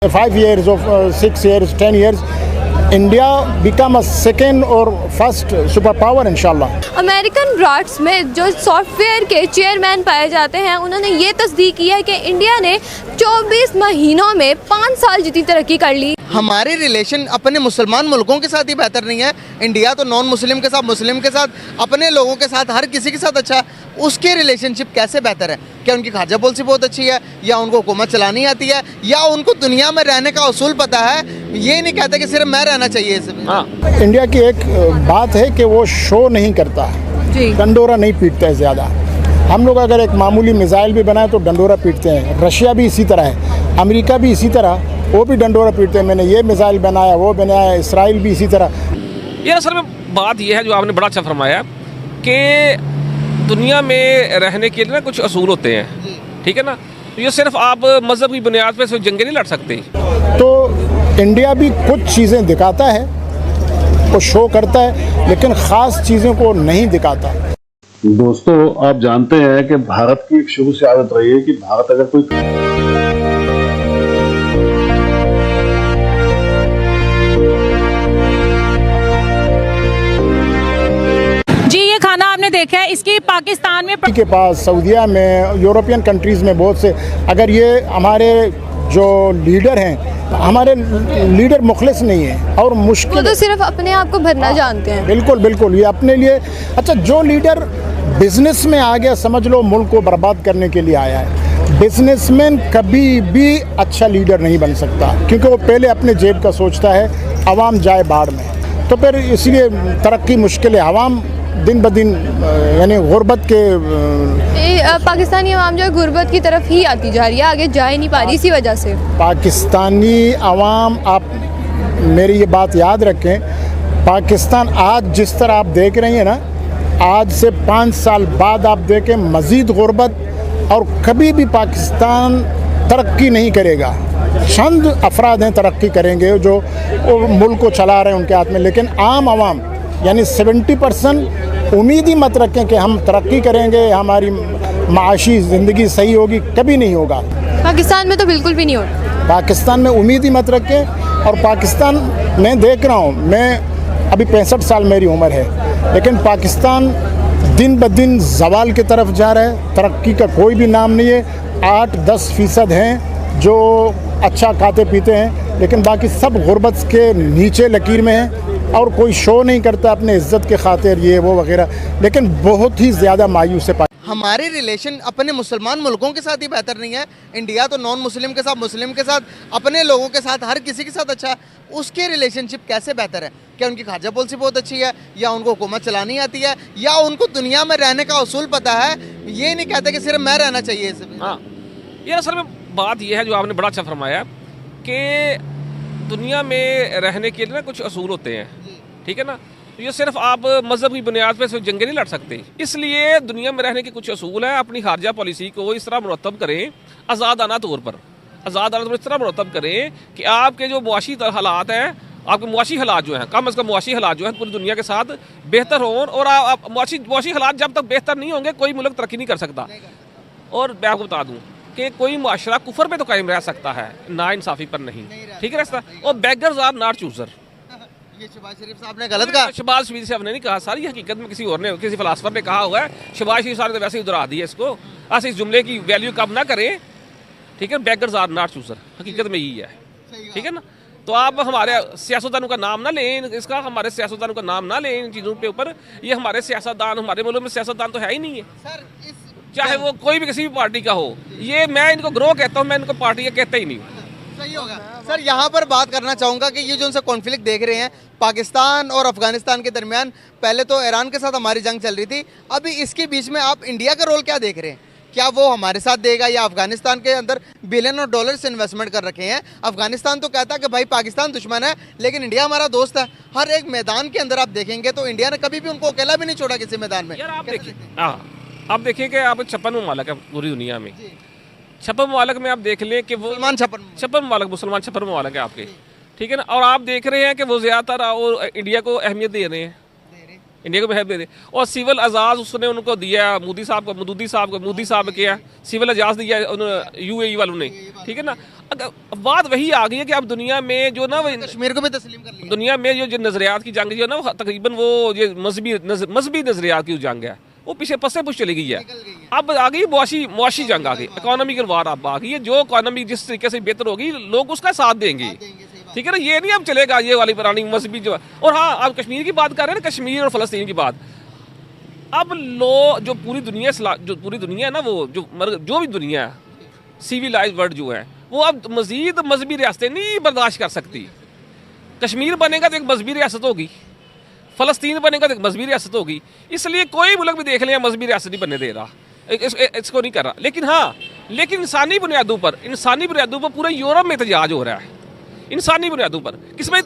5 years of 6 years, 10 years, India become a second or first superpower इंशाल्लाह। American broads में जो software के chairman पाए जाते हैं, उन्होंने ये तस्दीक की है कि इंडिया ने 24 महीनों में 5 साल जितनी तरक्की कर ली। हमारे रिलेशन अपने मुसलमान मुल्कों के साथ ही बेहतर नहीं है। इंडिया तो नॉन मुस्लिम के साथ, मुस्लिम के साथ, अपने लोगों के साथ, हर किसी के साथ अच्छा, उसके रिलेशनशिप कैसे बेहतर है? क्या उनकी खारजा पॉलिसी बहुत अच्छी है, या उनको हुकूमत चलानी आती है, या उनको दुनिया में रहने का उसूल पता है? ये नहीं कहते कि सिर्फ मैं रहना चाहिए इसमें। हाँ, इंडिया की एक बात है कि वो शो नहीं करता, डंडोरा नहीं पीटता है ज़्यादा। हम लोग अगर एक मामूली मिसाइल भी बनाए तो डंडोरा पीटते हैं। रशिया भी इसी तरह है, अमेरिका भी इसी तरह, वो भी डंडोरा पीटते हैं, मैंने ये मिसाइल बनाया, वो बनाया। इसराइल भी इसी तरह। ये असल में बात यह है जो आपने बड़ा अच्छा फरमाया कि दुनिया में रहने के लिए ना कुछ असूल होते हैं, ठीक है ना। तो ये सिर्फ आप मज़हब की बुनियाद पर सिर्फ जंगे नहीं लड़ सकते। तो इंडिया भी कुछ चीज़ें दिखाता है, वो शो करता है, लेकिन ख़ास चीज़ों को नहीं दिखाता। दोस्तों, आप जानते हैं कि भारत की एक शुरू से आदत रही है कि भारत अगर कोई खाना आपने देखा है, इसकी पाकिस्तान में के पास, सऊदीया में, यूरोपियन कंट्रीज़ में बहुत से, अगर ये हमारे जो लीडर हैं, हमारे लीडर मुखलिस नहीं है और मुश्किल, वो तो सिर्फ अपने आप को भरना जानते हैं। बिल्कुल बिल्कुल, ये अपने लिए। अच्छा, जो लीडर बिजनेस में आ गया, समझ लो मुल्क को बर्बाद करने के लिए आया है। बिजनेसमैन कभी भी अच्छा लीडर नहीं बन सकता, क्योंकि वो पहले अपने जेब का सोचता है, आवाम जाए बाढ़ में। तो फिर इसलिए तरक्की मुश्किल है। आवाम दिन ब दिन यानी गुर्बत के पाकिस्तानी आवाम जो है गुर्बत की तरफ ही आती जा रही है, आगे जा ही नहीं पा रही। इसी वजह से पाकिस्तानी आवाम, आप मेरी ये बात याद रखें, पाकिस्तान आज जिस तरह आप देख रही हैं ना, आज से 5 साल बाद आप देखें मज़ीद गुर्बत, और कभी भी पाकिस्तान तरक्की नहीं करेगा। चंद अफराद हैं तरक्की करेंगे जो मुल्क को चला रहे हैं, उनके हाथ में, लेकिन आम आवाम यानी 70% उम्मीद ही मत रखें कि हम तरक्की करेंगे, हमारी माशी ज़िंदगी सही होगी, कभी नहीं होगा। पाकिस्तान में तो बिल्कुल भी नहीं होगा। पाकिस्तान में उम्मीद ही मत रखें। और पाकिस्तान मैं देख रहा हूँ, मैं अभी 65 साल मेरी उम्र है, लेकिन पाकिस्तान दिन ब दिन ज़वाल की तरफ जा रहा है। तरक्की का कोई भी नाम नहीं है। 8-10% हैं जो अच्छा खाते पीते हैं, लेकिन बाकी सब गुर्बत के नीचे लकीर में हैं, और कोई शो नहीं करता अपने इज्जत के खातिर, ये वो वगैरह। लेकिन बहुत ही ज़्यादा मायूस है। हमारे रिलेशन अपने मुसलमान मुल्कों के साथ ही बेहतर नहीं है। इंडिया तो नॉन मुस्लिम के साथ, मुस्लिम के साथ, अपने लोगों के साथ, हर किसी के साथ अच्छा, उसके रिलेशनशिप कैसे बेहतर है? क्या उनकी खारजा पॉलिसी बहुत अच्छी है, या उनको हुकूमत चलानी आती है, या उनको दुनिया में रहने का उसूल पता है? ये नहीं कहते कि सिर्फ मैं रहना चाहिए इसमें। हाँ, ये असल में बात यह है जो आपने बड़ा अच्छा फरमाया कि दुनिया में रहने के लिए ना कुछ असूल होते हैं, ठीक है ना। तो ये सिर्फ आप मज़हब की बुनियाद पर सिर्फ जंगे नहीं लड़ सकते। इसलिए दुनिया में रहने के कुछ असूल हैं। अपनी खारजा पॉलिसी को इस तरह मुरतब करें, आज़ादाना तौर पर, आज़ादाना तौर पर इस तरह मुरतब करें कि आपके जो मुआशी हालात हैं, आपके मुआशी हालात जो हैं, कम अज़ कम मुआशी हालात जो हैं पूरी दुनिया के साथ बेहतर हों। और मुआशी हालात जब तक बेहतर नहीं होंगे, कोई मुल्क तरक्की नहीं कर सकता। और मैं आपको बता दूँ कि कोई माशरा कुफर पे तो कायम रह सकता है, ना इंसाफ़ी पर नहीं, ठीक है रास्ता। और बेगर्स आर नॉट चूजर। ये शहबाज शरीफ साहब ने गलत कहा। शहबाज शरीफ साहब ने नहीं कहा, सारी हकीकत में किसी और ने, किसी फिलासफर ने कहा हुआ है। शहबाज शरीफ साहब ने वैसे ही उधरा दिया इसको। ऐसे इस जुमले की वैल्यू कम ना करें, ठीक है। बेगर्स आर नॉट चूजर, हकीकत में यही है, ठीक है ना। तो आप हमारे सियासतदानों का नाम ना लें, इसका हमारे सियासतदानों का नाम ना लें इन चीज़ों के ऊपर। ये हमारे सियासतदान, हमारे मुल्क में सियासतदान तो है ही नहीं है, चाहे वो कोई भी किसी भी पार्टी का हो। ये मैं इनको ग्रोह कहता हूँ, मैं इनको पार्टी का कहता ही नहीं। सही होगा सर। यहाँ पर बात करना चाहूँगा कि ये जो उनसे कॉन्फ्लिक्ट देख रहे हैं पाकिस्तान और अफगानिस्तान के दरमियान, पहले तो ईरान के साथ हमारी जंग चल रही थी, अभी इसके बीच में आप इंडिया का रोल क्या देख रहे हैं? क्या वो हमारे साथ देगा, या अफगानिस्तान के अंदर बिलियन ऑफ डॉलर्स इन्वेस्टमेंट कर रखे हैं? अफगानिस्तान तो कहता है कि भाई पाकिस्तान दुश्मन है, लेकिन इंडिया हमारा दोस्त है। हर एक मैदान के अंदर आप देखेंगे तो इंडिया ने कभी भी उनको अकेला भी नहीं छोड़ा किसी मैदान में। यार आप देखिए, हाँ, आप देखिए कि आप 56 ममालिक है पूरी दुनिया में। 56 ममालिक में आप देख लें कि वो 56 ममालिक, मुसलमान 56 ममालिक है आपके, ठीक है ना। और आप देख रहे हैं कि वो ज़्यादातर और इंडिया को अहमियत दे रहे हैं, इंडिया को महब दे दे। और सिविल एजाज उसने उनको दिया मोदी साहब को किया, सिविल एजाज दिया UAE वालों ने, ठीक है ना। बात वही आ गई है कि अब दुनिया में जो ना वो कश्मीर को भी तस्लीम कर लिया। दुनिया में जो नज़रियात की जंग जो है ना वो तकरीबन वो ये मजहबी नज़रियात की जंग है वो पीछे पसे पुश चली गई है। अब आ गई मुआशी जंग आ गई, इकोनॉमिकल वार अब आ गई है। जो इकोनॉमी जिस तरीके से बेहतर होगी लोग उसका साथ देंगे, ठीक है ना। ये नहीं अब चलेगा ये वाली पुरानी मजहबी जो। और हाँ, आप कश्मीर की बात कर रहे हैं ना, कश्मीर और फ़लस्तीन की बात। अब जो पूरी दुनिया है ना, वो जो भी दुनिया है सिविलाइज्ड वर्ल्ड जो है वो अब मजीद मजहबी रियासतें नहीं बर्दाश्त कर सकती। कश्मीर बनेगा तो एक मजहबी रियासत होगी, फ़लस्तीन बनेगा तो एक मजहबी रियासत होगी। इसलिए कोई मुल्क भी देख लें मजहबी रियासत नहीं बनने दे रहा, इसको नहीं कर रहा। लेकिन इंसानी बुनियादों पर पूरे यूरोप में एहतजाज हो रहा है, इंसानी बुनियादों पर। किसमें